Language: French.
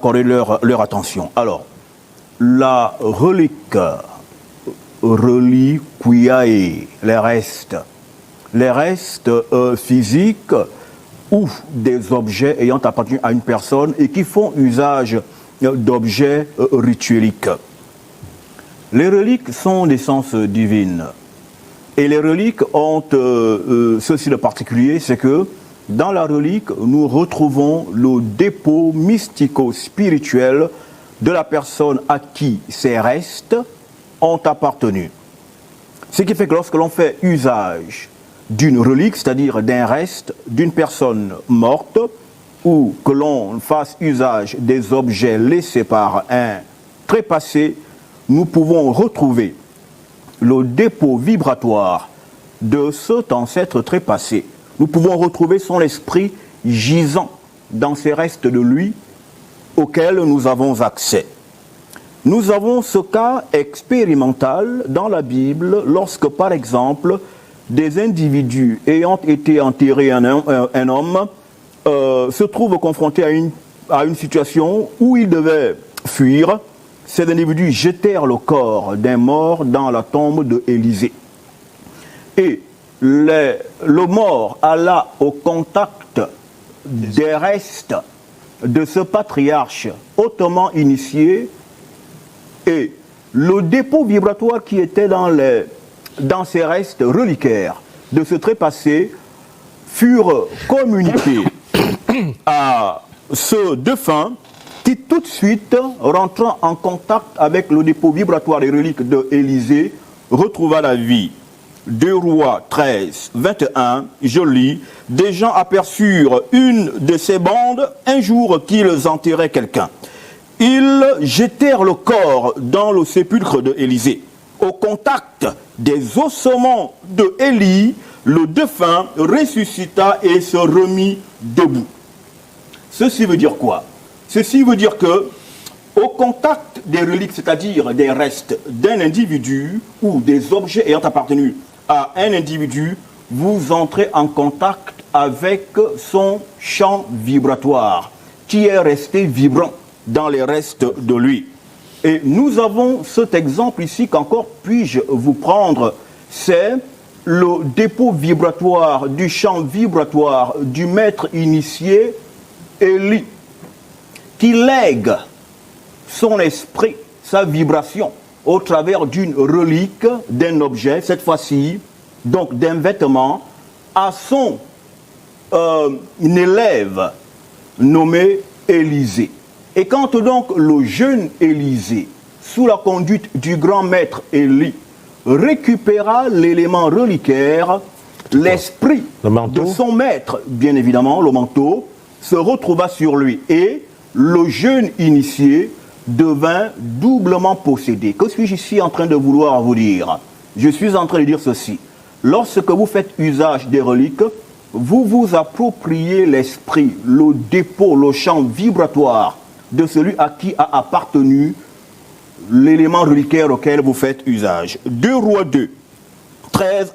accorder leur attention. Alors, la relique, reliquiae, les restes physiques ou des objets ayant appartenu à une personne et qui font usage d'objets ritueliques. Les reliques sont d'essence divine. Et les reliques ont ceci de particulier, c'est que dans la relique, nous retrouvons le dépôt mystico-spirituel de la personne à qui ces restes ont appartenu. Ce qui fait que lorsque l'on fait usage d'une relique, c'est-à-dire d'un reste d'une personne morte, ou que l'on fasse usage des objets laissés par un trépassé, nous pouvons retrouver le dépôt vibratoire de cet ancêtre trépassé. Nous pouvons retrouver son esprit gisant dans ces restes de lui auxquels nous avons accès. Nous avons ce cas expérimental dans la Bible lorsque, par exemple, des individus ayant été enterrés un homme se trouvent confrontés à une situation où ils devaient fuir. Ces individus jetèrent le corps d'un mort dans la tombe de Élisée. Et le mort alla au contact des restes de ce patriarche hautement initié, et le dépôt vibratoire qui était dans ces restes reliquaires de ce trépassé furent communiqués à ce défunt qui tout de suite, rentrant en contact avec le dépôt vibratoire des reliques de Élisée, retrouva la vie. 2 Rois 13, 21, je lis, des gens aperçurent une de ces bandes un jour qu'ils enterraient quelqu'un. Ils jetèrent le corps dans le sépulcre de Élisée. Au contact des ossements de Élie, le défunt ressuscita et se remit debout. Ceci veut dire quoi? Ceci veut dire que, au contact des reliques, c'est-à-dire des restes d'un individu ou des objets ayant appartenu à un individu, vous entrez en contact avec son champ vibratoire qui est resté vibrant dans les restes de lui. Et nous avons cet exemple ici qu'encore puis-je vous prendre, c'est le dépôt vibratoire du champ vibratoire du maître initié Élie, qui lègue son esprit, sa vibration, au travers d'une relique, d'un objet, cette fois-ci, donc d'un vêtement, à son élève nommé Élisée. Et quand donc le jeune Élisée, sous la conduite du grand maître Élie, récupéra l'élément reliquaire, l'esprit de son maître, bien évidemment, le manteau, se retrouva sur lui. Et le jeune initié devint doublement possédé. Que suis-je ici en train de vouloir vous dire? Je suis en train de dire ceci. Lorsque vous faites usage des reliques, vous vous appropriez l'esprit, le dépôt, le champ vibratoire de celui à qui a appartenu l'élément reliquaire auquel vous faites usage. 2 Rois 2, 13